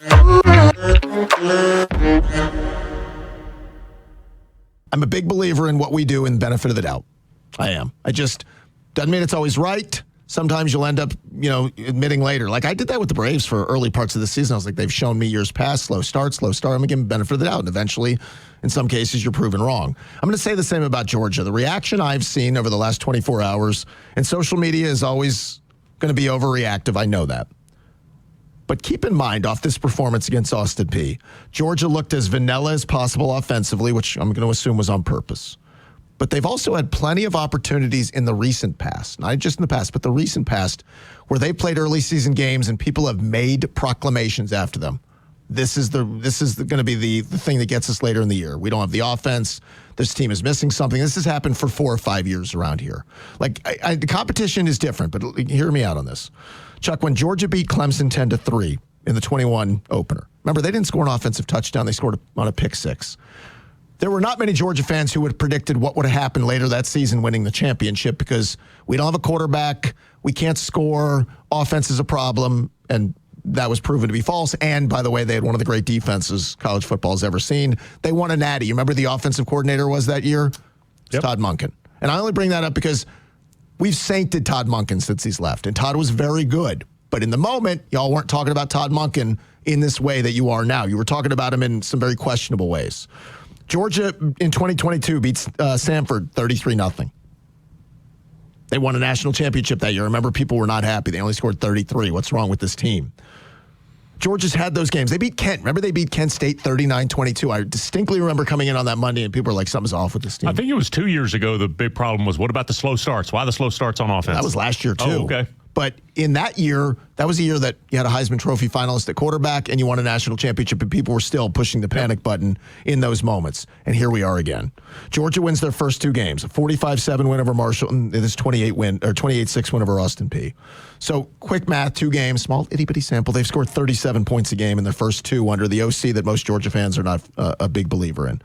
I'm a big believer in what we do in benefit of the doubt. I am. Doesn't mean it's always right. Sometimes you'll end up, admitting later. Like I did that with the Braves for early parts of the season. I was like, they've shown me years past, slow start. I'm going to give them benefit of the doubt. And eventually, in some cases, you're proven wrong. I'm going to say the same about Georgia. The reaction I've seen over the last 24 hours, and social media is always going to be overreactive. I know that. But keep in mind, off this performance against Austin Peay, Georgia looked as vanilla as possible offensively, which I'm going to assume was on purpose. But they've also had plenty of opportunities in the recent past, not just in the past, but the recent past, where they played early season games and people have made proclamations after them. This is going to be the thing that gets us later in the year. We don't have the offense. This team is missing something. This has happened for 4 or 5 years around here. Like the competition is different, but hear me out on this. Chuck, when Georgia beat Clemson 10-3 in the 21 opener, remember they didn't score an offensive touchdown. They scored on a pick six. There were not many Georgia fans who would have predicted what would have happened later that season winning the championship because we don't have a quarterback, we can't score, offense is a problem, and that was proven to be false. And, by the way, they had one of the great defenses college football has ever seen. They won a natty. You remember the offensive coordinator was that year? It's Todd Monken. And I only bring that up because we've sainted Todd Monken since he's left, and Todd was very good. But in the moment, y'all weren't talking about Todd Monken in this way that you are now. You were talking about him in some very questionable ways. Georgia in 2022 beats Samford 33-0. They won a national championship that year. Remember, people were not happy. They only scored 33. What's wrong with this team? Georgia's had those games. They beat Kent. Remember they beat Kent State 39-22. I distinctly remember coming in on that Monday and people were like, something's off with this team. I think it was 2 years ago the big problem was, what about the slow starts? Why the slow starts on offense? That was last year, too. Oh, okay. But in that year, that was a year that you had a Heisman Trophy finalist at quarterback and you won a national championship, and people were still pushing the panic button in those moments. And here we are again. Georgia wins their first 2 games, a 45-7 win over Marshall and this 28-6 win over Austin Peay. So quick math, 2 games, small itty-bitty sample. They've scored 37 points a game in their first 2 under the OC that most Georgia fans are not a big believer in.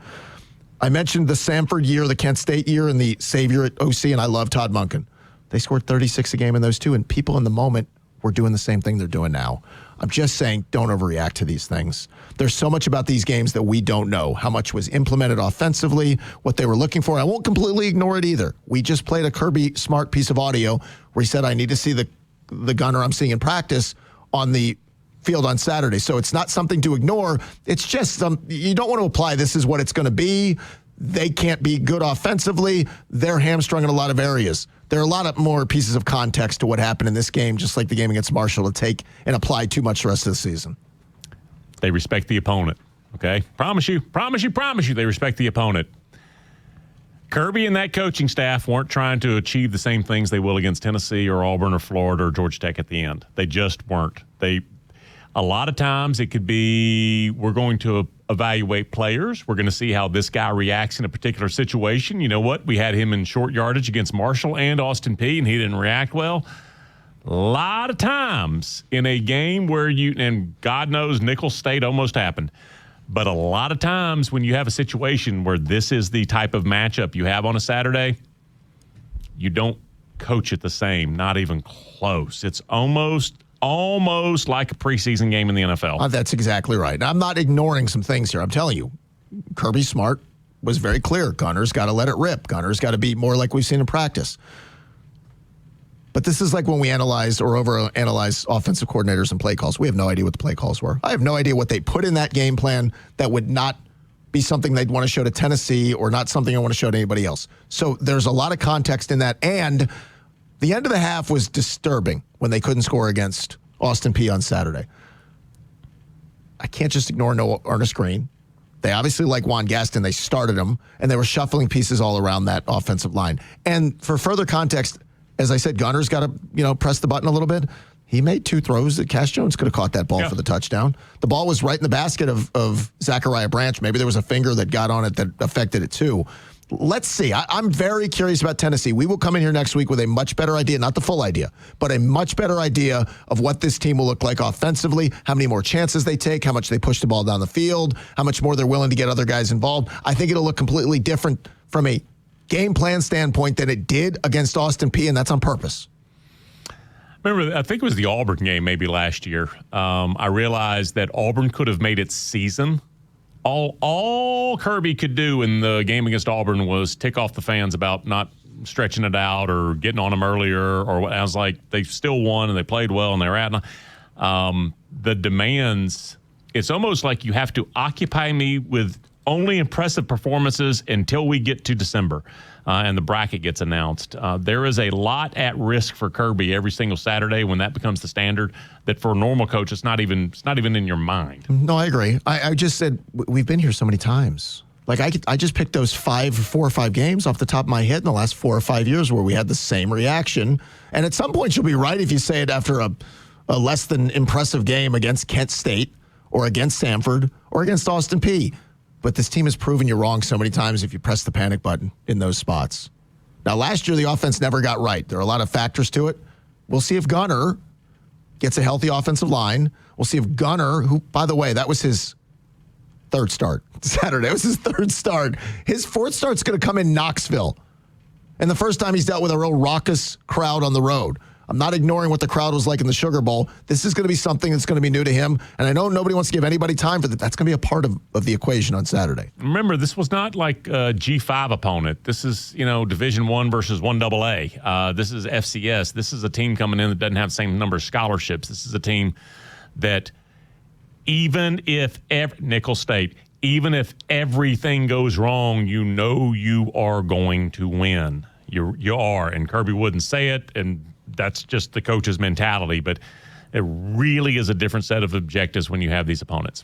I mentioned the Samford year, the Kent State year, and the Savior at OC, and I love Todd Monken. They scored 36 a game in those 2, and people in the moment were doing the same thing they're doing now. I'm just saying, don't overreact to these things. There's so much about these games that we don't know. How much was implemented offensively, what they were looking for. I won't completely ignore it either. We just played a Kirby Smart piece of audio where he said, I need to see the gunner I'm seeing in practice on the field on Saturday. So it's not something to ignore. It's just you don't want to apply this is what it's going to be. They can't be good offensively. They're hamstrung in a lot of areas. There are a lot of more pieces of context to what happened in this game, just like the game against Marshall, to take and apply too much the rest of the season. They respect the opponent, okay? Promise you, they respect the opponent. Kirby and that coaching staff weren't trying to achieve the same things they will against Tennessee or Auburn or Florida or Georgia Tech at the end. They just weren't. A lot of times it could be we're going to evaluate players. We're going to see how this guy reacts in a particular situation. You know what? We had him in short yardage against Marshall and Austin Peay, and he didn't react well. A lot of times in a game where and God knows Nicholls State almost happened, but a lot of times when you have a situation where this is the type of matchup you have on a Saturday, you don't coach it the same, not even close. It's almost like a preseason game in the NFL. That's exactly right. I'm not ignoring some things here. I'm telling you, Kirby Smart was very clear. Gunner's got to let it rip. Gunner's got to be more like we've seen in practice. But this is like when we analyze or overanalyze offensive coordinators and play calls. We have no idea what the play calls were. I have no idea what they put in that game plan that would not be something they'd want to show to Tennessee or not something I want to show to anybody else. So there's a lot of context in that. And the end of the half was disturbing when they couldn't score against Austin Peay on Saturday. I can't just ignore no Ernest Green. They obviously like Juan Gaston. They started him, and they were shuffling pieces all around that offensive line. And for further context, as I said, Gunner's got to press the button a little bit. He made 2 throws that Cash Jones could have caught that ball for the touchdown. The ball was right in the basket of Zachariah Branch. Maybe there was a finger that got on it that affected it too. Let's see. I'm very curious about Tennessee. We will come in here next week with a much better idea, not the full idea, but a much better idea of what this team will look like offensively, how many more chances they take, how much they push the ball down the field, how much more they're willing to get other guys involved. I think it'll look completely different from a game plan standpoint than it did against Austin Peay, and that's on purpose. Remember, I think it was the Auburn game maybe last year. I realized that Auburn could have made its season. All Kirby could do in the game against Auburn was tick off the fans about not stretching it out or getting on them earlier. Or I was like, they still won and they played well and they were at the demands. It's almost like you have to occupy me with only impressive performances until we get to December and the bracket gets announced. There is a lot at risk for Kirby every single Saturday when that becomes the standard that for a normal coach, it's not even in your mind. No, I agree. I just said we've been here so many times. Like I just picked those 4 or 5 games off the top of my head in the last 4 or 5 years where we had the same reaction. And at some point you'll be right if you say it after a less than impressive game against Kent State or against Samford or against Austin Peay. But this team has proven you wrong so many times if you press the panic button in those spots. Now, last year, the offense never got right. There are a lot of factors to it. We'll see if Gunner gets a healthy offensive line. We'll see if Gunner, who, by the way, that was his third start Saturday. It was his third start. His fourth start's going to come in Knoxville. And the first time he's dealt with a real raucous crowd on the road. I'm not ignoring what the crowd was like in the Sugar Bowl. This is going to be something that's going to be new to him. And I know nobody wants to give anybody time for that. That's going to be a part of the equation on Saturday. Remember, this was not like a G5 opponent. This is, Division I versus 1AA. This is FCS. This is a team coming in that doesn't have the same number of scholarships. This is a team that even if Nickel State, even if everything goes wrong, you are going to win. You are. And Kirby wouldn't say it, and that's just the coach's mentality, but it really is a different set of objectives when you have these opponents.